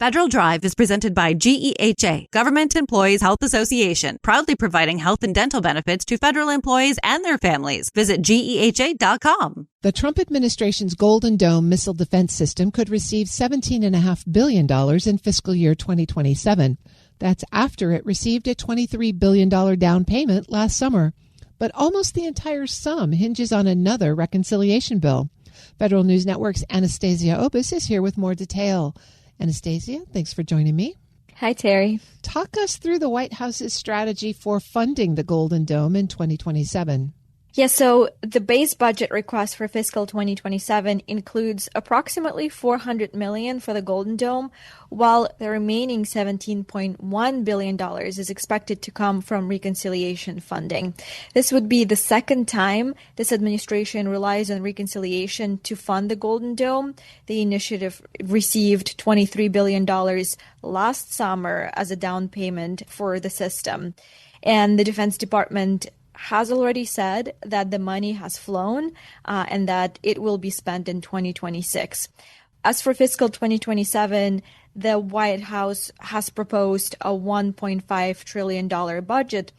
Federal Drive is presented by GEHA, Government Employees Health Association, proudly providing health and dental benefits to federal employees and their families. Visit GEHA.com. The Trump administration's Golden Dome missile defense system could receive $17.5 billion in fiscal year 2027. That's after it received a $23 billion down payment last summer. But almost the entire sum hinges on another reconciliation bill. Federal News Network's Anastasia Obis is here with more detail. Anastasia, thanks for joining me. Hi, Terry. Talk us through the White House's strategy for funding the Golden Dome in 2027. Yeah, so the base budget request for fiscal 2027 includes approximately $400 million for the Golden Dome, while the remaining $17.1 billion is expected to come from reconciliation funding. This would be the second time this administration relies on reconciliation to fund the Golden Dome. The initiative received $23 billion last summer as a down payment for the system. And the Defense Department has already said that the money has flown and that it will be spent in 2026. As for fiscal 2027, the White House has proposed a $1.5 trillion budget.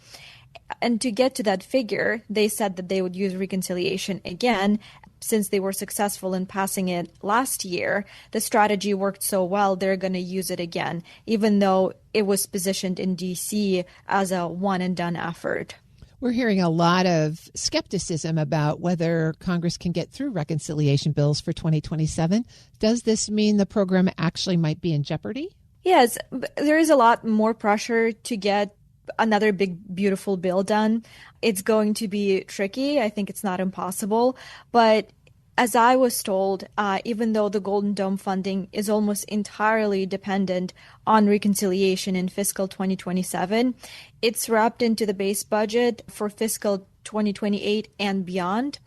And to get to that figure, they said that they would use reconciliation again. Since they were successful in passing it last year, the strategy worked so well, they're going to use it again, even though it was positioned in D.C. as a one-and-done effort. We're hearing a lot of skepticism about whether Congress can get through reconciliation bills for 2027. Does this mean the program actually might be in jeopardy? Yes, there is a lot more pressure to get another big, beautiful bill done. It's going to be tricky. I think it's not impossible. But as I was told, even though the Golden Dome funding is almost entirely dependent on reconciliation in fiscal 2027, it's wrapped into the base budget for fiscal 2028 and beyond.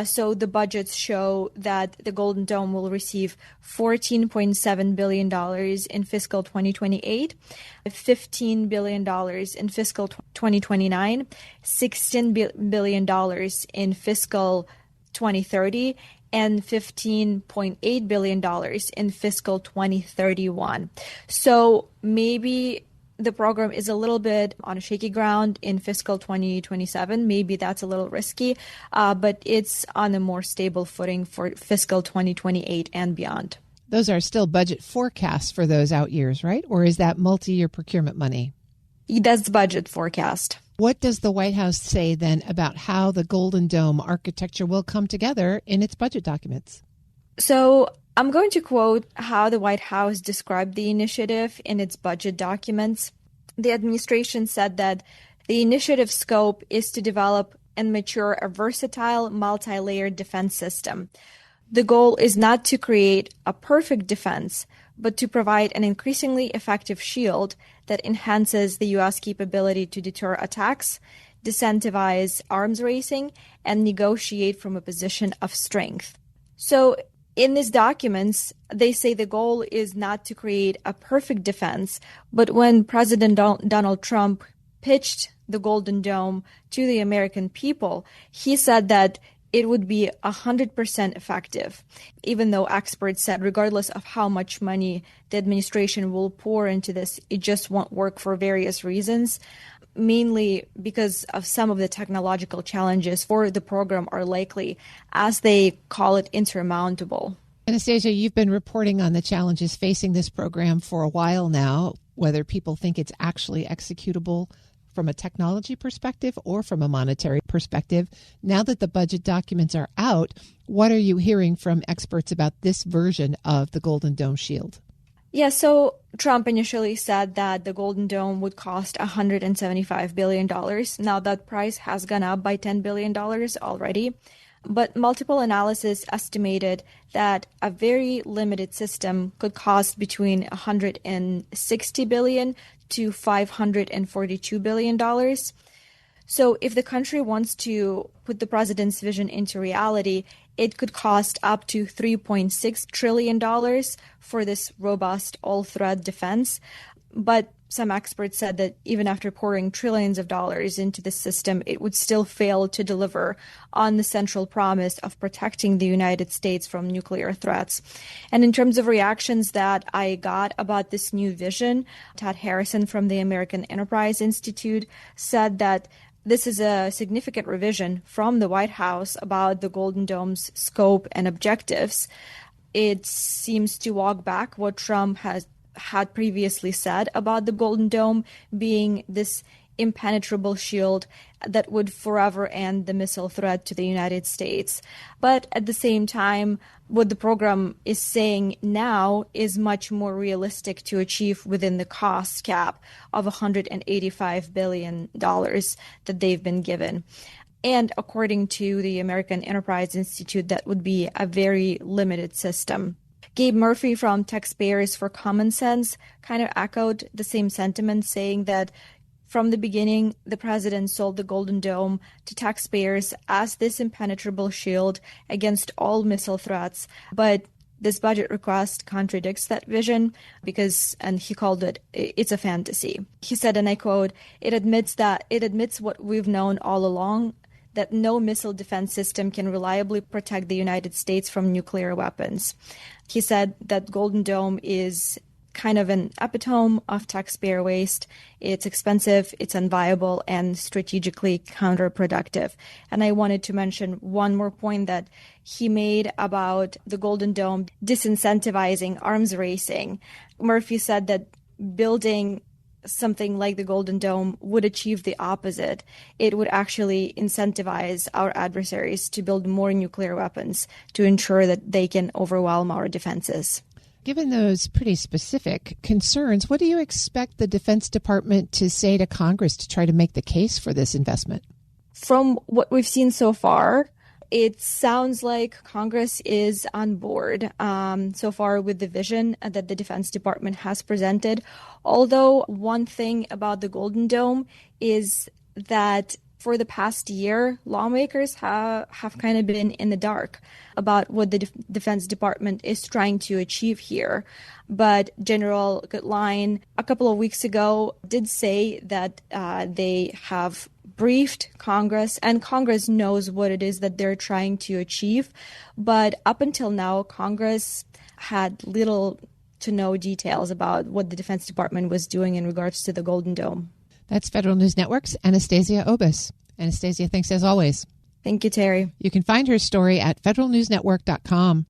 So the budgets show that the Golden Dome will receive $14.7 billion in fiscal 2028, $15 billion in fiscal 2029, $16 billion in fiscal 2030, and $15.8 billion in fiscal 2031. So maybe the program is a little bit on a shaky ground in fiscal 2027. Maybe that's a little risky, but it's on a more stable footing for fiscal 2028 and beyond. Those are still budget forecasts for those out years, right? Or is that multi-year procurement money? That's budget forecast. What does the White House say then about how the Golden Dome architecture will come together in its budget documents? So I'm going to quote how the White House described the initiative in its budget documents. The administration said that the initiative scope is to develop and mature a versatile, multi-layered defense system. The goal is not to create a perfect defense, but to provide an increasingly effective shield that enhances the U.S. capability to deter attacks, disincentivize arms racing, and negotiate from a position of strength. So in these documents, they say the goal is not to create a perfect defense, but when President Donald Trump pitched the Golden Dome to the American people, he said that it would be 100% effective, even though experts said regardless of how much money the administration will pour into this, it just won't work for various reasons, mainly because of some of the technological challenges for the program are likely, as they call it, insurmountable. Anastasia, you've been reporting on the challenges facing this program for a while now, whether people think it's actually executable from a technology perspective or from a monetary perspective. Now that the budget documents are out, what are you hearing from experts about this version of the Golden Dome shield? Yeah, so Trump initially said that the Golden Dome would cost $175 billion. Now that price has gone up by $10 billion already. But multiple analysis estimated that a very limited system could cost between $160 billion to $542 billion. So if the country wants to put the president's vision into reality, it could cost up to $3.6 trillion for this robust all-threat defense. But some experts said that even after pouring trillions of dollars into the system, it would still fail to deliver on the central promise of protecting the United States from nuclear threats. And in terms of reactions that I got about this new vision, Todd Harrison from the American Enterprise Institute said that this is a significant revision from the White House about the Golden Dome's scope and objectives. It seems to walk back what Trump had previously said about the Golden Dome being this impenetrable shield that would forever end the missile threat to the United States. But at the same time, what the program is saying now is much more realistic to achieve within the cost cap of $185 billion that they've been given. And according to the American Enterprise Institute, that would be a very limited system. Gabe Murphy from Taxpayers for Common Sense kind of echoed the same sentiment, saying that from the beginning, the president sold the Golden Dome to taxpayers as this impenetrable shield against all missile threats. But this budget request contradicts that vision and he called it's a fantasy. He said, and I quote, it admits what we've known all along, that no missile defense system can reliably protect the United States from nuclear weapons. He said that Golden Dome is kind of an epitome of taxpayer waste. It's expensive, it's unviable, and strategically counterproductive. And I wanted to mention one more point that he made about the Golden Dome disincentivizing arms racing. Murphy said that building something like the Golden Dome would achieve the opposite. It would actually incentivize our adversaries to build more nuclear weapons to ensure that they can overwhelm our defenses. Given those pretty specific concerns, what do you expect the Defense Department to say to Congress to try to make the case for this investment? From what we've seen so far, it sounds like Congress is on board so far with the vision that the Defense Department has presented. Although one thing about the Golden Dome is that for the past year, lawmakers have kind of been in the dark about what the Defense Department is trying to achieve here. But General Goodline, a couple of weeks ago, did say that they have briefed Congress, and Congress knows what it is that they're trying to achieve. But up until now, Congress had little to no details about what the Defense Department was doing in regards to the Golden Dome. That's Federal News Network's Anastasia Obis. Anastasia, thanks as always. Thank you, Terry. You can find her story at federalnewsnetwork.com.